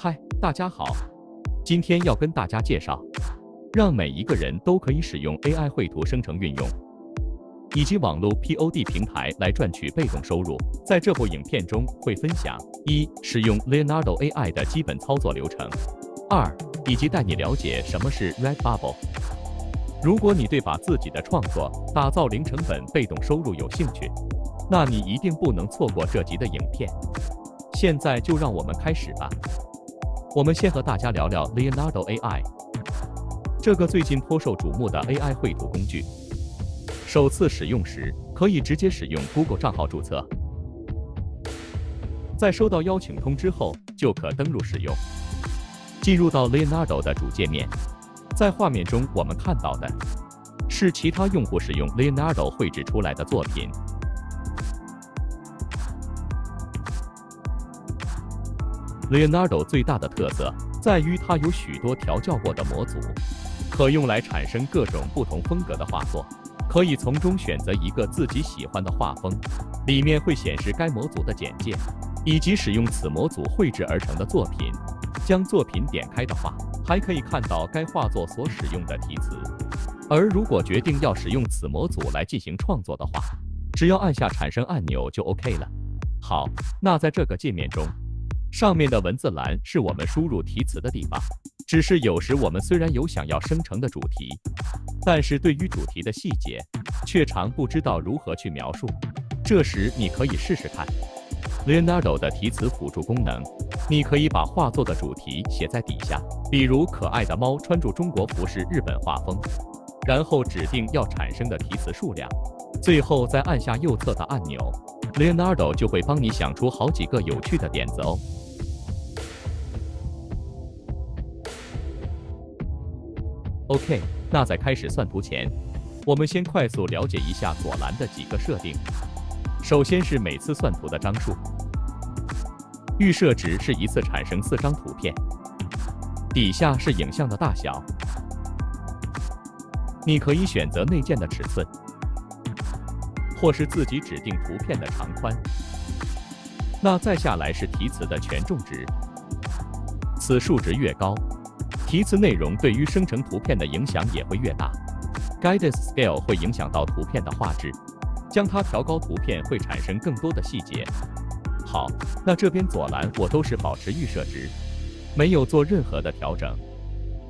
嗨，大家好，今天要跟大家介绍，让每一个人都可以使用 AI 绘图生成运用，以及网络 POD 平台来赚取被动收入。在这部影片中会分享使用 Leonardo AI 的基本操作流程；2，以及带你了解什么是 Redbubble。如果你对把自己的创作打造零成本被动收入有兴趣，那你一定不能错过这集的影片。现在就让我们开始吧。我们先和大家聊聊 Leonardo AI 这个最近颇受瞩目的 AI 绘图工具。首次使用时，可以直接使用 Google 账号注册，在收到邀请通知后，就可登录使用。进入到 Leonardo 的主界面，在画面中我们看到的是其他用户使用 Leonardo 绘制出来的作品。Leonardo 最大的特色在于它有许多调教过的模组，可用来产生各种不同风格的画作。可以从中选择一个自己喜欢的画风，里面会显示该模组的简介，以及使用此模组绘制而成的作品。将作品点开的话，还可以看到该画作所使用的题词。而如果决定要使用此模组来进行创作的话，只要按下产生按钮就 OK 了。好，那在这个界面中，上面的文字栏是我们输入题词的地方。只是有时我们虽然有想要生成的主题，但是对于主题的细节，却常不知道如何去描述。这时你可以试试看 Leonardo 的题词辅助功能，你可以把画作的主题写在底下，比如可爱的猫穿着中国服饰日本画风，然后指定要产生的题词数量，最后再按下右侧的按钮， Leonardo 就会帮你想出好几个有趣的点子哦。OK， 那在开始算图前，我们先快速了解一下左栏的几个设定。首先是每次算图的张数，预设值是一次产生4张图片，底下是影像的大小，你可以选择内建的尺寸，或是自己指定图片的长宽。那再下来是题词的权重值，此数值越高，题词内容对于生成图片的影响也会越大。Guidance Scale 会影响到图片的画质，将它调高，图片会产生更多的细节。好，那这边左栏我都是保持预设值，没有做任何的调整。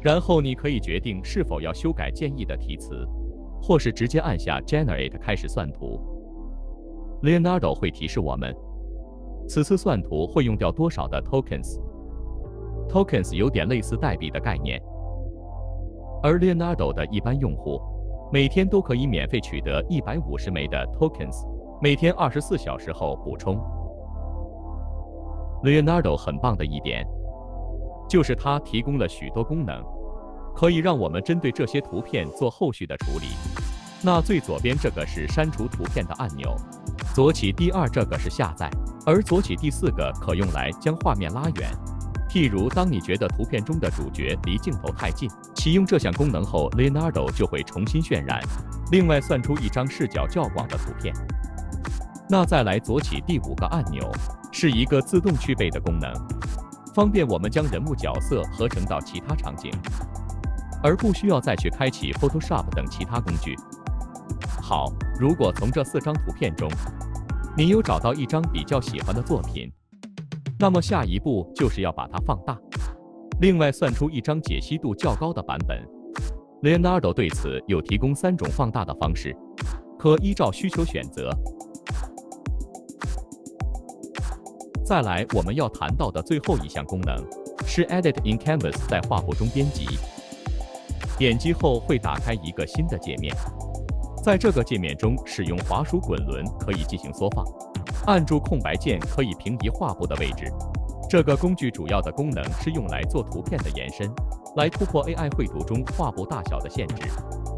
然后你可以决定是否要修改建议的题词，或是直接按下 Generate 开始算图。Leonardo 会提示我们，此次算图会用掉多少的 Tokens。Tokens 有点类似代币的概念，而 Leonardo 的一般用户每天都可以免费取得150枚的 Tokens， 每天24小时后补充。Leonardo 很棒的一点，就是它提供了许多功能，可以让我们针对这些图片做后续的处理。那最左边这个是删除图片的按钮，左起第2这个是下载，而左起第4个可用来将画面拉远。譬如当你觉得图片中的主角离镜头太近，启用这项功能后 Leonardo 就会重新渲染，另外算出一张视角较广的图片。那再来左起第5个按钮，是一个自动去背的功能，方便我们将人物角色合成到其他场景，而不需要再去开启 Photoshop 等其他工具。好，如果从这4张图片中，你有找到一张比较喜欢的作品，那么下一步就是要把它放大，另外算出一张解析度较高的版本。Leonardo 对此有提供3种放大的方式，可依照需求选择。再来我们要谈到的最后一项功能是 Edit in Canvas， 在画布中编辑。点击后会打开一个新的界面，在这个界面中使用滑鼠滚轮可以进行缩放，按住空白键可以平移画布的位置。这个工具主要的功能是用来做图片的延伸，来突破 AI 绘图中画布大小的限制。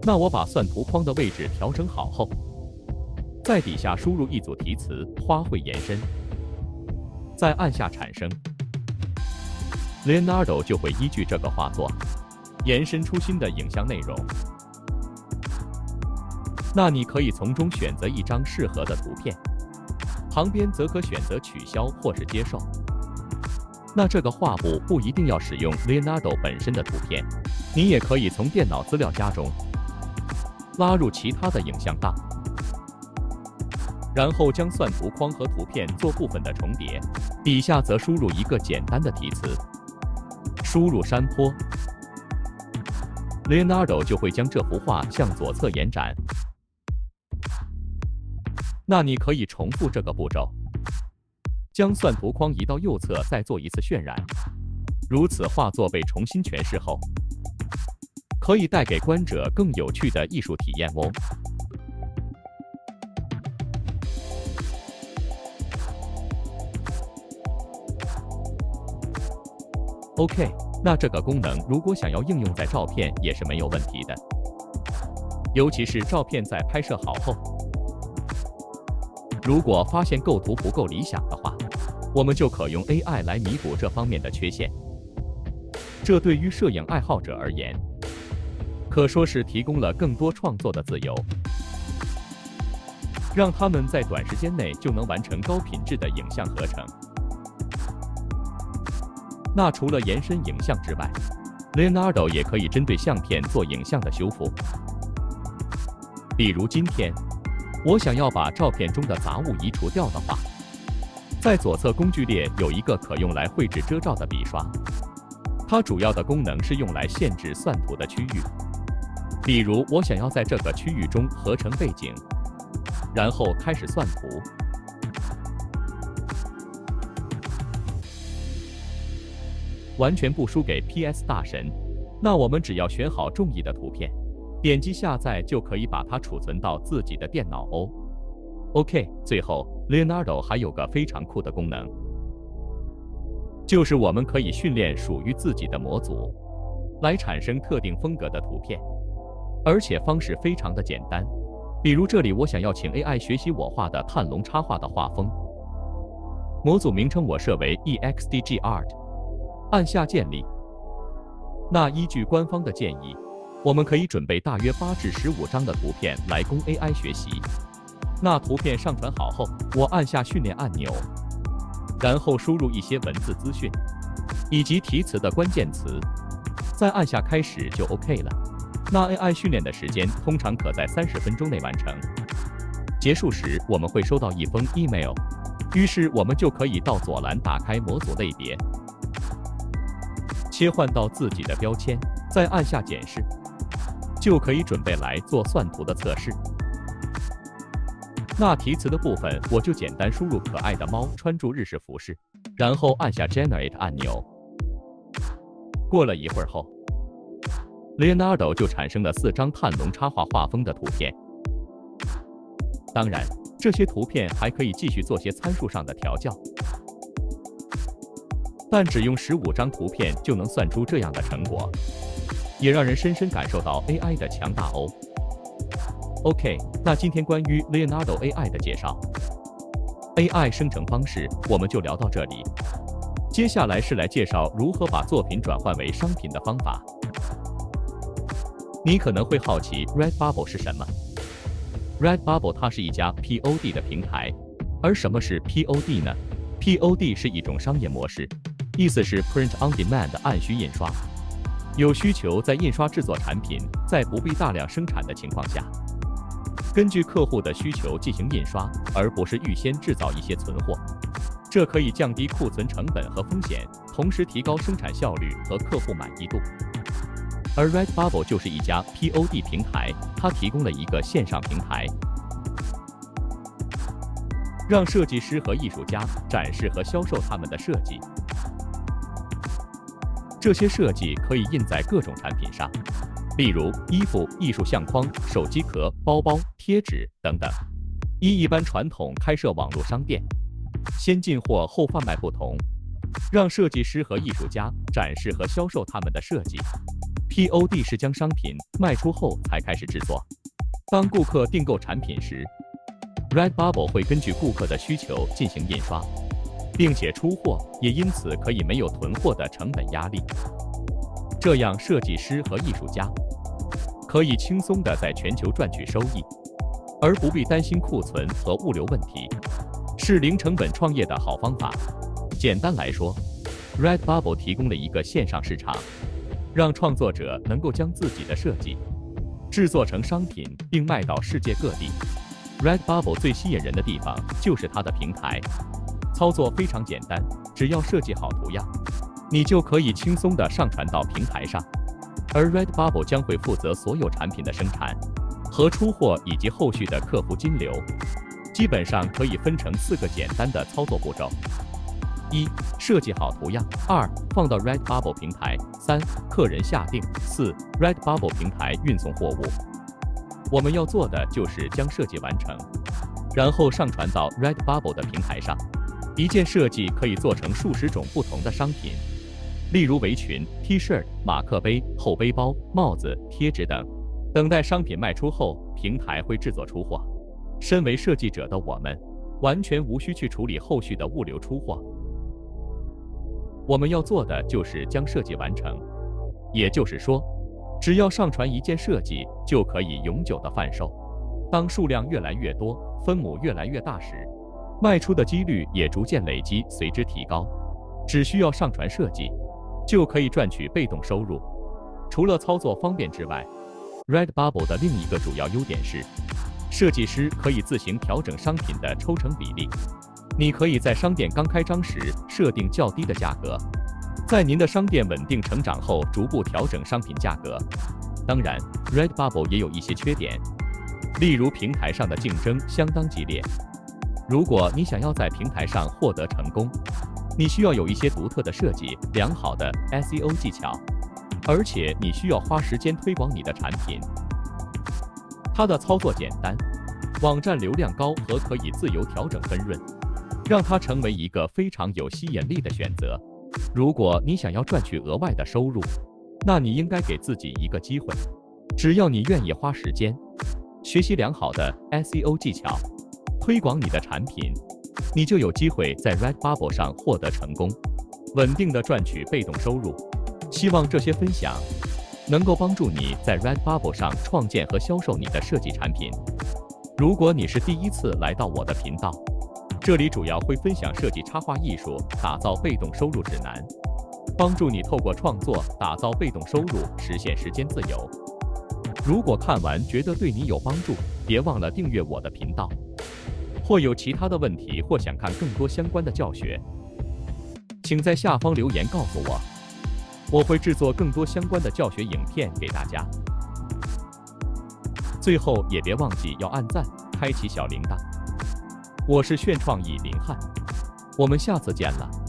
那我把算图框的位置调整好后，在底下输入一组题词花卉延伸，再按下产生， Leonardo 就会依据这个画作延伸出新的影像内容。那你可以从中选择一张适合的图片，旁边则可选择取消或是接受。那这个画布不一定要使用 Leonardo 本身的图片，你也可以从电脑资料夹中拉入其他的影像档，然后将算图框和图片做部分的重叠，底下则输入一个简单的题词，输入山坡， Leonardo 就会将这幅画向左侧延展。那你可以重复这个步骤，将算图框移到右侧，再做一次渲染。如此画作被重新诠释后，可以带给观者更有趣的艺术体验哦。OK， 那这个功能如果想要应用在照片也是没有问题的，尤其是照片在拍摄好后，如果发现构图不够理想的话，我们就可用 AI 来弥补这方面的缺陷。这对于摄影爱好者而言，可说是提供了更多创作的自由，让他们在短时间内就能完成高品质的影像合成。那除了延伸影像之外， Leonardo 也可以针对相片做影像的修复。比如今天，我想要把照片中的杂物移除掉的话，在左侧工具列有一个可用来绘制遮罩的笔刷，它主要的功能是用来限制算图的区域。比如我想要在这个区域中合成背景，然后开始算图。完全不输给 PS 大神。那我们只要选好中意的图片，点击下载就可以把它储存到自己的电脑哦。OK， 最后 Leonardo 还有个非常酷的功能，就是我们可以训练属于自己的模组，来产生特定风格的图片，而且方式非常的简单。比如这里我想要请 AI 学习我画的炭龙插画的画风，模组名称我设为 EXDG Art， 按下建立。那依据官方的建议，我们可以准备大约8至15张的图片来供 AI 学习。那图片上传好后，我按下训练按钮，然后输入一些文字资讯以及题词的关键词，再按下开始就 OK 了。那 AI 训练的时间通常可在30分钟内完成。结束时我们会收到一封 email， 于是我们就可以到左栏打开模组类别，切换到自己的标签，再按下检视，就可以准备来做算图的测试。那题词的部分我就简单输入可爱的猫穿着日式服饰，然后按下 Generate 按钮。过了一会儿后， Leonardo 就产生了4张炭龙插画画风的图片。当然，这些图片还可以继续做些参数上的调教，但只用15张图片就能算出这样的成果，也让人深深感受到 AI 的强大哦。OK， 那今天关于 Leonardo AI 的介绍， AI 生成方式我们就聊到这里。接下来是来介绍如何把作品转换为商品的方法。你可能会好奇 Redbubble 是什么？ Redbubble 它是一家 POD 的平台，而什么是 POD 呢？ POD 是一种商业模式，意思是 Print on Demand 按需印刷。有需求在印刷制作产品，在不必大量生产的情况下，根据客户的需求进行印刷，而不是预先制造一些存货。这可以降低库存成本和风险，同时提高生产效率和客户满意度。而 Redbubble 就是一家 POD 平台，它提供了一个线上平台，让设计师和艺术家展示和销售他们的设计。这些设计可以印在各种产品上，例如衣服、艺术相框、手机壳、包包、贴纸等等。一般传统开设网络商店，先进货后贩卖不同，让设计师和艺术家展示和销售他们的设计。POD 是将商品卖出后才开始制作。当顾客订购产品时， Redbubble 会根据顾客的需求进行印刷，并且出货，也因此可以没有囤货的成本压力。这样设计师和艺术家可以轻松地在全球赚取收益，而不必担心库存和物流问题，是零成本创业的好方法。简单来说， Redbubble 提供了一个线上市场，让创作者能够将自己的设计制作成商品，并卖到世界各地。Redbubble 最吸引人的地方就是它的平台，操作非常简单，只要设计好图样，你就可以轻松地上传到平台上。而 Redbubble 将会负责所有产品的生产和出货以及后续的客服金流，基本上可以分成4个简单的操作步骤：1. 设计好图样； 2. 放到 Redbubble 平台； 3. 客人下订； 4. Redbubble 平台运送货物。我们要做的就是将设计完成，然后上传到 Redbubble 的平台上。一件设计可以做成数十种不同的商品，例如围裙、T 恤、马克杯、厚背包、帽子、贴纸等。等待商品卖出后，平台会制作出货。身为设计者的我们，完全无需去处理后续的物流出货。我们要做的就是将设计完成，也就是说，只要上传一件设计，就可以永久的贩售。当数量越来越多，分母越来越大时，卖出的几率也逐渐累积，随之提高。只需要上传设计，就可以赚取被动收入。除了操作方便之外， Redbubble 的另一个主要优点是，设计师可以自行调整商品的抽成比例。你可以在商店刚开张时设定较低的价格，在您的商店稳定成长后逐步调整商品价格。当然 ，Redbubble 也有一些缺点，例如平台上的竞争相当激烈。如果你想要在平台上获得成功，你需要有一些独特的设计、良好的 SEO 技巧，而且你需要花时间推广你的产品。它的操作简单，网站流量高和可以自由调整分润，让它成为一个非常有吸引力的选择。如果你想要赚取额外的收入，那你应该给自己一个机会。只要你愿意花时间学习良好的 SEO 技巧，推广你的产品，你就有机会在 Redbubble 上获得成功，稳定的赚取被动收入。希望这些分享能够帮助你在 Redbubble 上创建和销售你的设计产品。如果你是第一次来到我的频道，这里主要会分享设计插画艺术，打造被动收入指南，帮助你透过创作打造被动收入，实现时间自由。如果看完觉得对你有帮助，别忘了订阅我的频道。或有其他的问题，或想看更多相关的教学，请在下方留言告诉我，我会制作更多相关的教学影片给大家。最后也别忘记要按赞，开启小铃铛。我是炫创意林汉，我们下次见了。